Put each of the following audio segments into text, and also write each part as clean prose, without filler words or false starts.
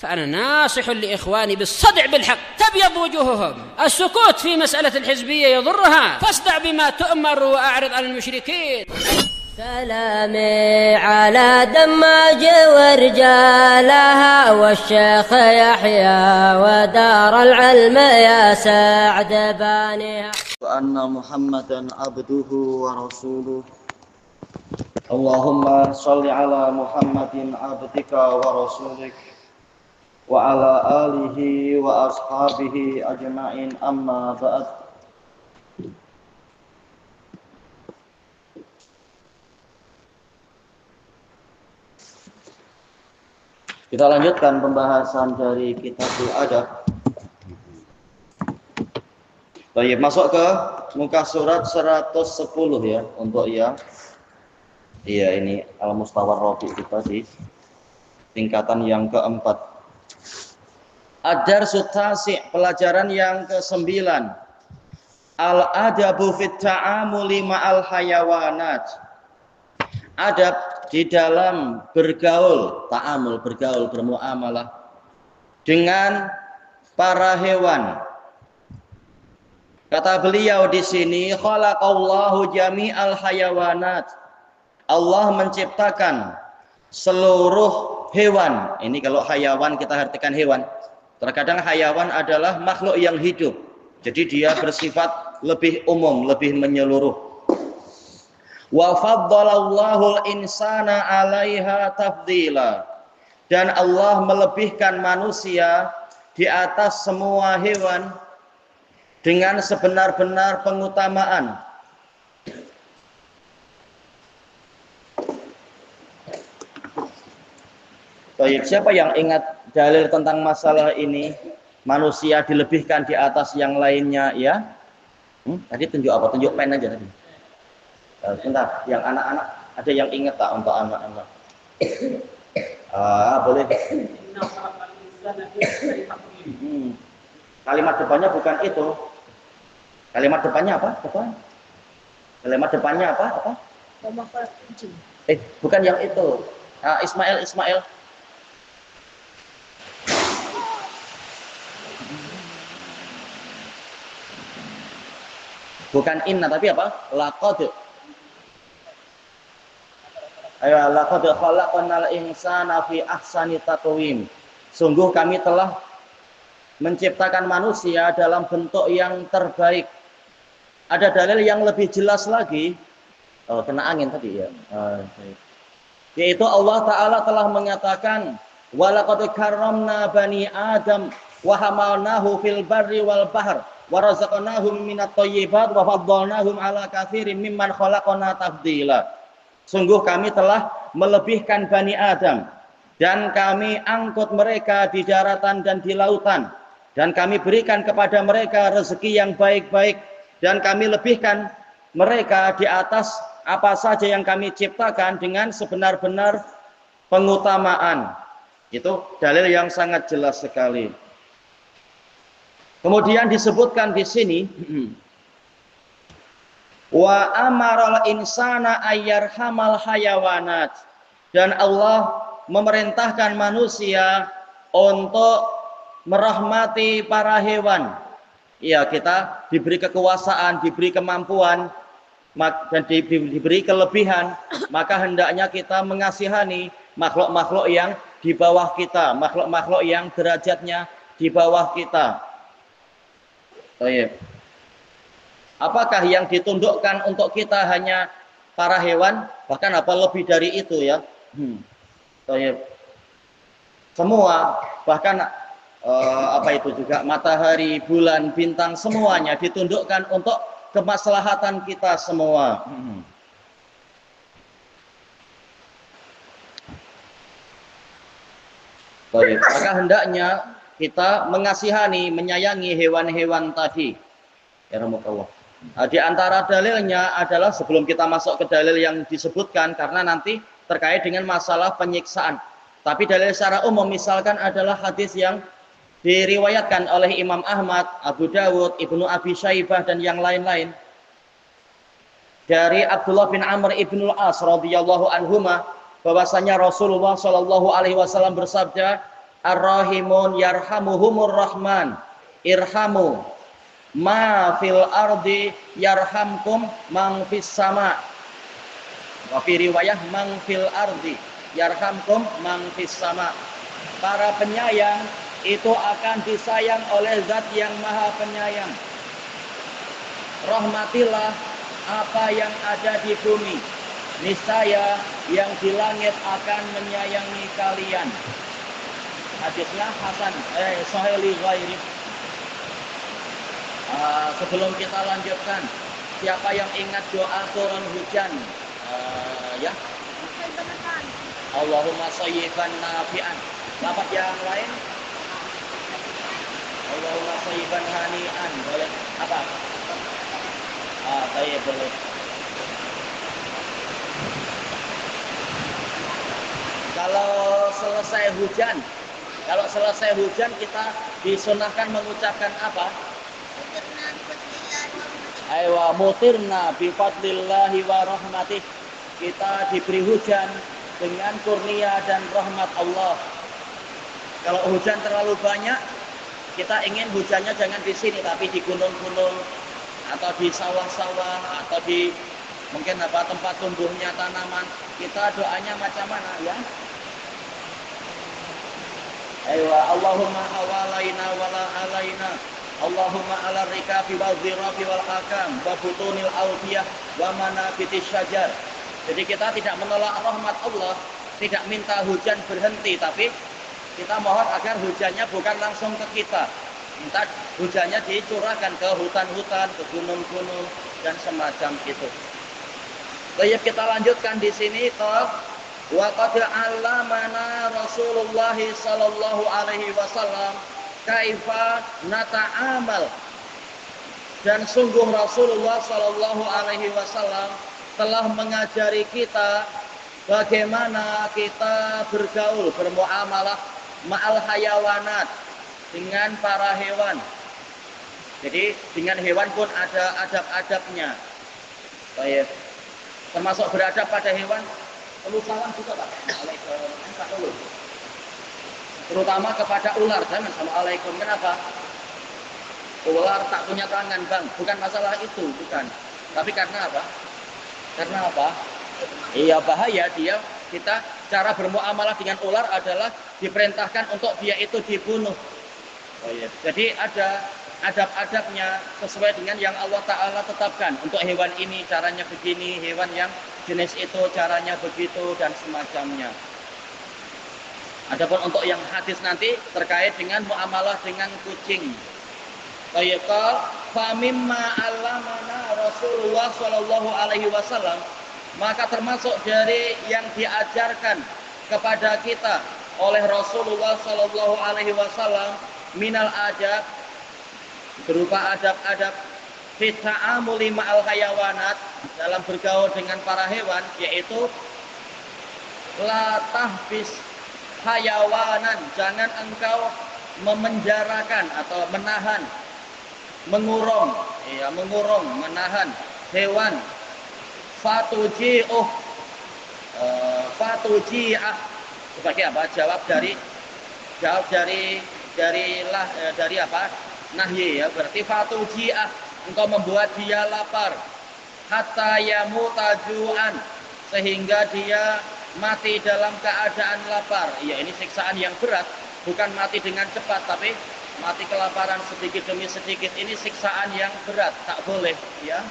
فأنا ناصح لإخواني بالصدع بالحق تبيض وجوههم. السكوت في مسألة الحزبية يضرها، فاصدع بما تؤمر وأعرض عن المشركين. سلامي على دماج ورجالها والشيخ يحيى ودار العلم يا سعد بانيها. وأن محمدا عبده ورسوله. اللهم صل على محمد عبدك ورسولك وعلى آله وأصحابه أجمعين. أما بعد. Kita lanjutkan pembahasan dari Kitabul Adab. Baik, masuk ke muka surat 110 ya untuk ya. Iya, ini Al-Mustawar Rabi kita di tingkatan yang keempat. Ad-Darsu Tasi', pelajaran yang ke-9. Al-adabu fit ta'amuli ma'al hayawanat. Adab di dalam bergaul, ta'amul, bergaul, bermuamalah dengan para hewan. Kata beliau di sini, khalaqallahu jami'al hayawanat. Allah menciptakan seluruh hewan. Ini kalau hayawan kita artikan hewan. Terkadang hayawan adalah makhluk yang hidup. Jadi dia bersifat lebih umum, lebih menyeluruh. Wa faddalallahu al-insana 'alaiha tafdila. Dan Allah melebihkan manusia di atas semua hewan dengan sebenar-benar pengutamaan. Baik, siapa yang ingat dalil tentang masalah ini? Manusia dilebihkan di atas yang lainnya, ya? Tadi tunjuk apa? Tunjuk pen aja tadi. Sebentar, yang anak-anak ada yang ingat tak untuk anak-anak? Boleh. Kalimat depannya bukan itu. Kalimat depannya apa? Kalimat depannya apa? Bukan yang itu. Ismail. Bukan inna tapi apa? Laqad. Ayo, laqad khalaqnal insana fi ahsani taqwim. Sungguh kami telah menciptakan manusia dalam bentuk yang terbaik. Ada dalil yang lebih jelas lagi. Kena angin tadi ya. Yaitu Allah Ta'ala telah mengatakan, wa laqad karramna bani Adam wa hamalnahu fil barri wal bahr wa razaqnahum minat thayyibat wa faddalnahum ala katsirin mimman khalaqna tafdila. Sungguh kami telah melebihkan Bani Adam dan kami angkut mereka di daratan dan di lautan dan kami berikan kepada mereka rezeki yang baik-baik dan kami lebihkan mereka di atas apa saja yang kami ciptakan dengan sebenar-benar pengutamaan. Itu dalil yang sangat jelas sekali. Kemudian disebutkan di sini wa amaral insana ayyarhamal hayawanat, dan Allah memerintahkan manusia untuk merahmati para hewan. Ya, kita diberi kekuasaan, diberi kemampuan dan diberi kelebihan, maka hendaknya kita mengasihani makhluk-makhluk yang di bawah kita, makhluk-makhluk yang derajatnya di bawah kita. Baik. Apakah yang ditundukkan untuk kita hanya para hewan, bahkan apa lebih dari itu ya? Semua, bahkan apa itu juga matahari, bulan, bintang, semuanya ditundukkan untuk kemaslahatan kita semua. Baik, maka hendaknya kita mengasihani, menyayangi hewan-hewan tadi. Ya rahmatullah. Di antara dalilnya adalah, sebelum kita masuk ke dalil yang disebutkan, karena nanti terkait dengan masalah penyiksaan. Tapi dalil secara umum misalkan adalah hadis yang diriwayatkan oleh Imam Ahmad, Abu Dawud, Ibnu Abi Syaibah dan yang lain-lain. Dari Abdullah bin Amr ibn al-As radhiyallahu anhuma, bahwasanya Rasulullah Shallallahu alaihi wasallam bersabda, Ar-rahimun yarhamuhumur rahman. Irhamu ma fil ardi yarhamkum man fis sama. Wa fi riwayah man fil ardi yarhamkum man fis sama. Para penyayang itu akan disayang oleh Zat yang Maha Penyayang. Rahmatilah apa yang ada di bumi. Niscaya yang di langit akan menyayangi kalian. Hadisnya Hasan Sahih li ghairi. Sebelum kita lanjutkan, siapa yang ingat doa turun hujan? Ya. Allahumma shayyiban nafi'an. Lafaz yang lain? Allahumma shayyiban hani'an. Boleh apa? Baik, boleh. Kalau selesai hujan kita disunahkan mengucapkan apa? Aywa mutirna bi fadlillahi wa rahmatih. Kita diberi hujan dengan kurnia dan rahmat Allah. Kalau hujan terlalu banyak, kita ingin hujannya jangan di sini tapi di gunung-gunung atau di sawah-sawah atau di mungkin tempat tumbuhnya tanaman. Kita doanya macam mana ya? Aywa Allahumma hawalaina wala alaina. Allahumma ala rikabi wal dhirabi wal akam wa butunil awdiyah wa manabitis syajar. Jadi kita tidak menolak rahmat Allah, tidak minta hujan berhenti, tapi kita mohon agar hujannya bukan langsung ke kita. Minta hujannya dicurahkan ke hutan-hutan, ke gunung-gunung dan semacam itu. Baik, kita lanjutkan di sini wa qad 'allamana Rasulullah sallallahu alaihi wasallam kaifa nata'amal. Dan sungguh Rasulullah sallallahu alaihi wasallam telah mengajari kita bagaimana kita bergaul, bermuamalah ma'al hayawanat, dengan para hewan. Jadi dengan hewan pun ada adab-adabnya. Baik. Termasuk beradab pada hewan, perlu salam juga Pak. Assalamualaikum. Terutama kepada ular, jangan assalamualaikum. Kenapa? Ular tak punya tangan Bang. Bukan masalah itu, bukan. Tapi karena apa? Karena apa? Iya, bahaya dia. Kita cara bermuamalah dengan ular adalah diperintahkan untuk dia itu dibunuh. Oh, iya. Jadi ada adab-adabnya sesuai dengan yang Allah Ta'ala tetapkan. Untuk hewan ini caranya begini, hewan yang jenis itu caranya begitu, dan semacamnya. Adapun untuk yang hadis nanti terkait dengan muamalah dengan kucing. Baikal famimma allamana Rasulullah sallallahu alaihi wasallam, maka termasuk dari yang diajarkan kepada kita oleh Rasulullah sallallahu alaihi wasallam minal adab, berupa adab-adab fi ta'amuli ma'al hayawanat, dalam bergaul dengan para hewan, yaitu la tahbis hayawanan, jangan engkau memenjarakan atau menahan, mengurung, menahan hewan. Fatuji'ah sebagai apa? Jawab dari apa? Nahyi ya, berarti fatuji'ah, engkau membuat dia lapar, hatta yamuta ju'an, sehingga dia mati dalam keadaan lapar. Ya, ini siksaan yang berat, bukan mati dengan cepat, tapi mati kelaparan sedikit demi sedikit. Ini siksaan yang berat, tak boleh ya.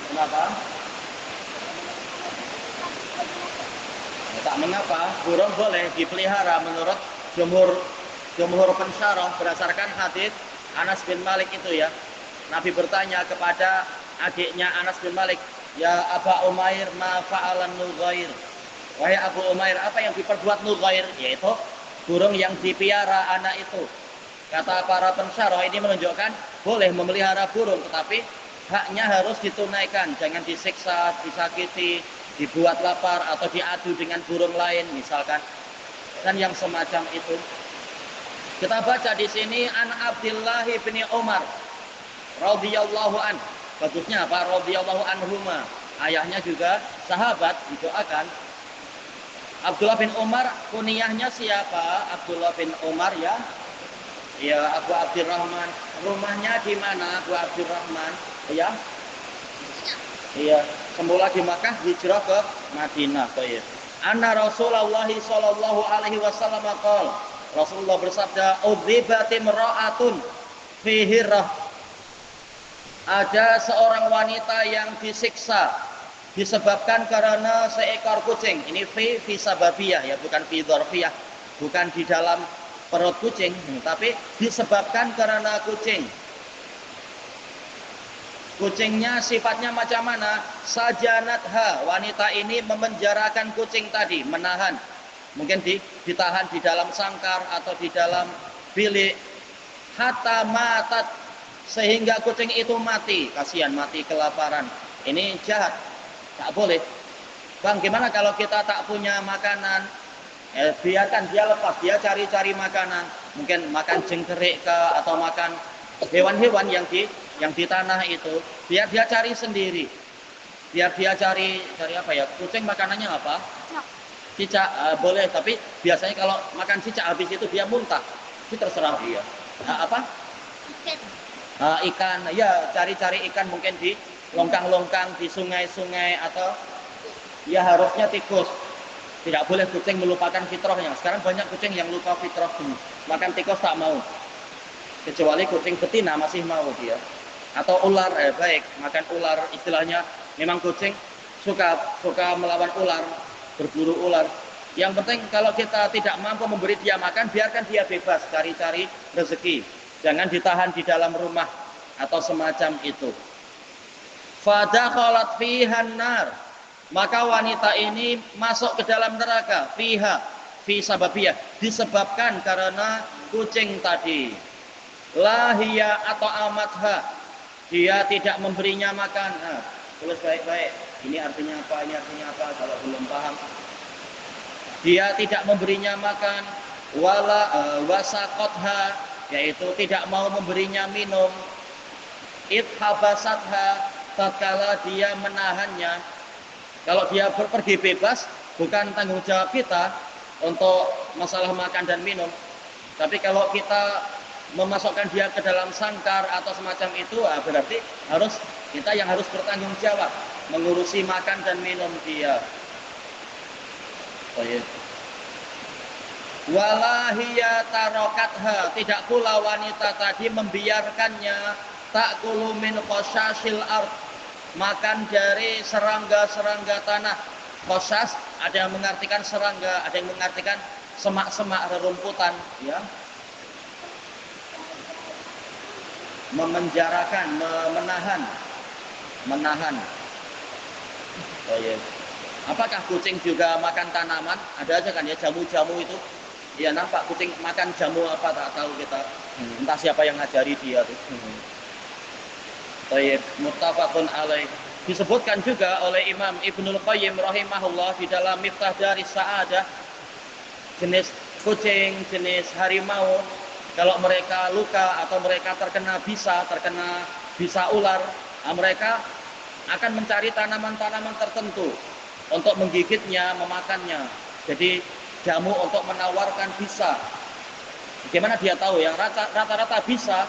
Kenapa? Tak mengapa, burung boleh dipelihara menurut jumhur pensyarah berdasarkan hadis Anas bin Malik itu ya. Nabi bertanya kepada adiknya Anas bin Malik, ya Aba Umair, ma fa'alan Nughair. Wahai Abu Umair, apa yang diperbuat Nughair? Yaitu burung yang dipiara anak itu. Kata para pensyarah, ini menunjukkan boleh memelihara burung, tetapi haknya harus ditunaikan, jangan disiksa, disakiti, dibuat lapar atau diadu dengan burung lain misalkan, dan yang semacam itu. Kita baca di sini an Abdullah bin Umar radhiyallahu an. Bagusnya apa? Radhiyallahu anhuma. Ayahnya juga sahabat, didoakan. Abdullah bin Umar kunyahnya siapa? Abdullah bin Umar ya. Ya, Abu Abdurrahman. Rumahnya di mana Abu Abdurrahman? Ya. Iya, semula di Makkah, hijrah ke Madinah. Baik. Anna Rasulullah sallallahu alaihi wasallam qol. Rasulullah bersabda, "Udzibatim ra'atun fi hirrah." Ada seorang wanita yang disiksa disebabkan karena seekor kucing. Ini fi sababiyah ya, bukan fi dzarfiyah. Bukan di dalam perut kucing, tapi disebabkan karena kucing. Kucingnya sifatnya macam mana? Sajanatha, wanita ini memenjarakan kucing tadi, menahan. Mungkin ditahan di dalam sangkar atau di dalam bilik. Hatta matat, sehingga kucing itu mati. Kasihan, mati kelaparan. Ini jahat, tak boleh. Bang, gimana kalau kita tak punya makanan? Biarkan dia lepas, dia cari-cari makanan. Mungkin makan jengkerik atau makan hewan-hewan yang di tanah itu, biar dia cari sendiri. Biar dia cari apa ya? Kucing makanannya apa? Cicak. Boleh, tapi biasanya kalau makan cicak habis itu dia muntah. Itu terserah dia. Apa? Ikan. Ya, cari-cari ikan mungkin di longkang-longkang, di sungai-sungai, atau ya harusnya tikus. Tidak boleh kucing melupakan fitrahnya. Sekarang banyak kucing yang lupa fitrah. Makan tikus tak mau. Kecuali kucing betina masih mau dia. Atau ular, baik, makan ular, istilahnya memang kucing suka melawan ular, berburu ular. Yang penting kalau kita tidak mampu memberi dia makan, biarkan dia bebas cari-cari rezeki. Jangan ditahan di dalam rumah atau semacam itu. Fadakhalat fihan nar, maka wanita ini masuk ke dalam neraka. Fi sababiyah, disebabkan karena kucing tadi. Lahia atau amatha, dia tidak memberinya makan. Tulis baik-baik. Ini artinya apa? Ini artinya apa? Kalau belum paham. Dia tidak memberinya makan. Wasaqatha, yaitu tidak mau memberinya minum. Ithabasatha, tatkala dia menahannya. Kalau dia pergi bebas, bukan tanggung jawab kita untuk masalah makan dan minum. Tapi kalau kita memasukkan dia ke dalam sangkar atau semacam itu, berarti kita yang harus bertanggung jawab mengurusi makan dan minum dia. Walahiyya tarokatha, tidak pula wanita tadi membiarkannya ta'kulu min qashasil ard, makan dari serangga-serangga tanah. Qashas ada yang mengartikan serangga, ada yang mengartikan semak-semak rerumputan, ya. Memenjarakan, menahan. Apakah kucing juga makan tanaman? Ada aja kan ya, jamu-jamu itu. Ya, nampak kucing makan jamu apa tak tahu kita. Entah siapa yang ngajari dia tuh. Muttafaqun alaih. Disebutkan juga oleh Imam Ibnul Qayyim rahimahullah di dalam Miftah Daris Sa'adah, jenis kucing, jenis harimau, kalau mereka luka atau mereka terkena bisa ular, mereka akan mencari tanaman-tanaman tertentu untuk menggigitnya, memakannya. Jadi jamu untuk menawarkan bisa. Bagaimana dia tahu? Yang rata-rata bisa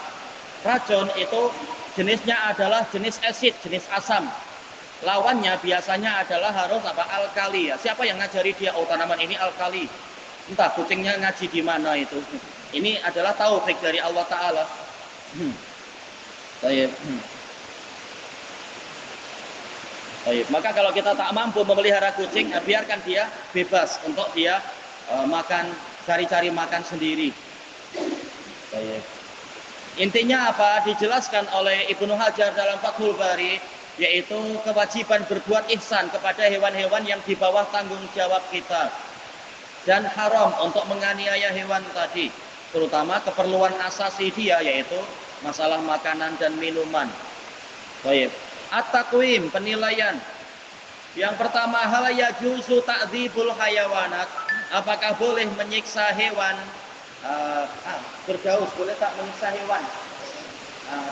racun itu jenisnya adalah jenis asid, jenis asam. Lawannya biasanya adalah harus alkali ya. Siapa yang ngajari dia? Oh, tanaman ini alkali. Entah kucingnya ngaji di mana itu. Ini adalah taufik dari Allah Ta'ala. Baik. Maka kalau kita tak mampu memelihara kucing, biarkan dia bebas untuk dia makan, cari-cari makan sendiri. Baik. Intinya apa? Dijelaskan oleh Ibnu Hajar dalam Fathul Bari, yaitu kewajiban berbuat ihsan kepada hewan-hewan yang di bawah tanggung jawab kita. Dan haram untuk menganiaya hewan tadi, terutama keperluan asasi dia, yaitu masalah makanan dan minuman. Baik. At-taqwim, penilaian. Yang pertama, hal yajuzu ta'dzibul hayawanat. Apakah boleh menyiksa hewan? Bergaus, boleh tak menyiksa hewan?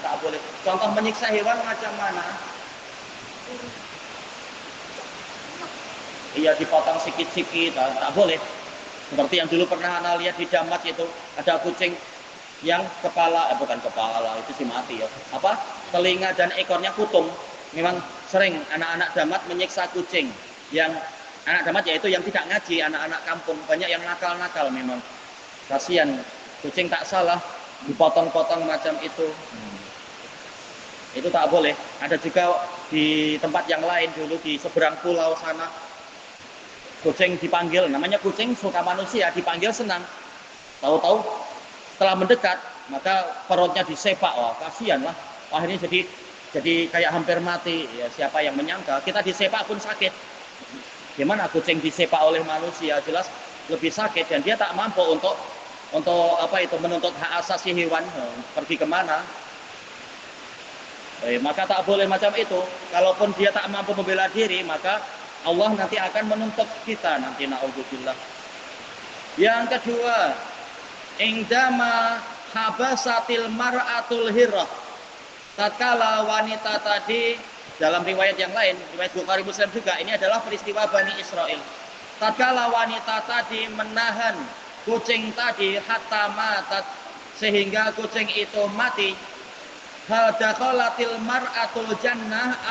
Tak boleh. Contoh menyiksa hewan macam mana? Iya, dipotong sikit-sikit, tak boleh. Seperti yang dulu pernah Anda lihat di Damat itu, ada kucing yang kepala, bukan kepala, itu sih mati ya. Apa? Telinga dan ekornya kutung. Memang sering anak-anak Damat menyiksa kucing. Yang anak Damat yaitu yang tidak ngaji, anak-anak kampung. Banyak yang nakal-nakal memang. Kasihan, kucing tak salah, dipotong-potong macam itu. Itu tak boleh. Ada juga di tempat yang lain dulu, di seberang pulau sana. Kucing dipanggil, namanya kucing suka manusia, dipanggil senang. Tahu-tahu setelah mendekat, maka perutnya disepak. Wah, kasihan lah. Akhirnya jadi kayak hampir mati. Ya, siapa yang menyangka kita disepak pun sakit. Gimana kucing disepak oleh manusia? Jelas lebih sakit dan dia tak mampu untuk apa itu menuntut hak asasi hewan. Pergi kemana? Maka tak boleh macam itu. Kalaupun dia tak mampu membela diri, maka Allah nanti akan menuntut kita nanti, na'udzubillah. Yang kedua, indama habasatil mar'atul hirrah. Tatkala wanita tadi, dalam riwayat yang lain, riwayat Bukhari Muslim juga, ini adalah peristiwa Bani Israel. Tatkala wanita tadi menahan kucing tadi hatta matat, sehingga kucing itu mati. Hal dakhalatil mar'atul jannah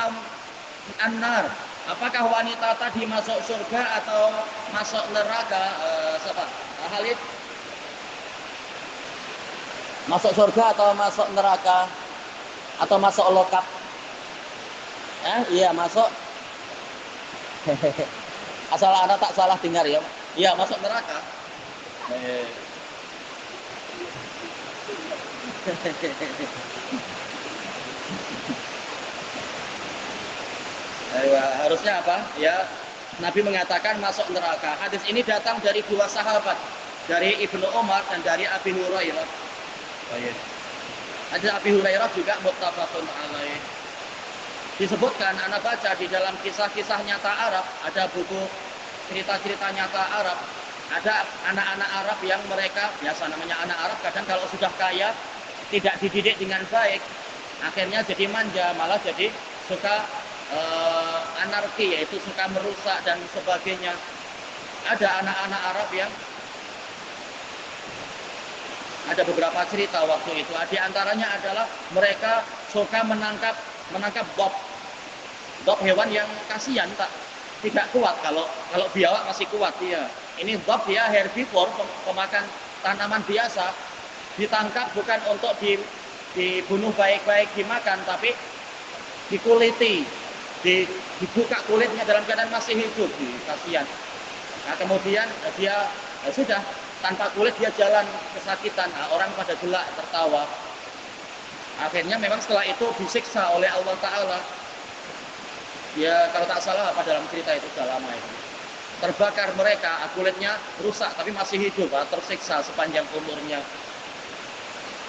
an-nar. Apakah wanita tadi masuk surga atau masuk neraka? Siapa? Khalid? Masuk surga atau masuk neraka? Atau masuk lokap? Iya, masuk. Asal Anda tak salah dengar ya. Iya, masuk neraka. Harusnya apa? Ya, Nabi mengatakan masuk neraka. Hadis ini datang dari dua sahabat, dari Ibnu Umar dan dari Abi Hurairah. Hadis Abi Hurairah juga muttafaqun alaih. Disebutkan, anak baca di dalam kisah-kisah nyata Arab, ada buku cerita-cerita nyata Arab, ada anak-anak Arab yang mereka, biasa namanya anak Arab, kadang kalau sudah kaya, tidak dididik dengan baik, akhirnya jadi manja, malah jadi suka anarki, yaitu suka merusak dan sebagainya. Ada anak-anak Arab yang ada beberapa cerita waktu itu. Di antaranya adalah mereka suka menangkap bop. Bop hewan yang kasihan, tidak kuat. Kalau biawak masih kuat dia. Ini bop, dia herbivore, pemakan tanaman biasa. Ditangkap bukan untuk dibunuh baik-baik dimakan, tapi dikuliti. Dibuka kulitnya dalam keadaan masih hidup, kasihan. Nah, kemudian dia sudah tanpa kulit dia jalan kesakitan. Nah, orang pada gelak tertawa. Akhirnya memang setelah itu disiksa oleh Allah Ta'ala. Ya, kalau tak salah apa dalam cerita itu sudah lama itu. Terbakar mereka, kulitnya rusak tapi masih hidup, tersiksa sepanjang umurnya.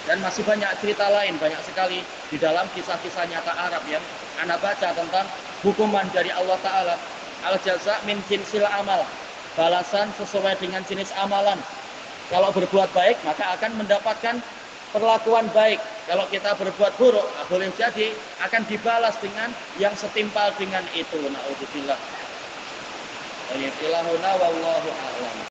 Dan masih banyak cerita lain, banyak sekali di dalam kisah-kisah nyata Arab yang Anda baca tentang hukuman dari Allah Ta'ala. Al-jaza min jinsil amal. Balasan sesuai dengan jenis amalan. Kalau berbuat baik, maka akan mendapatkan perlakuan baik. Kalau kita berbuat buruk, boleh jadi akan dibalas dengan yang setimpal dengan itu. Na'udzubillah. Ilahuna wallahu a'lam.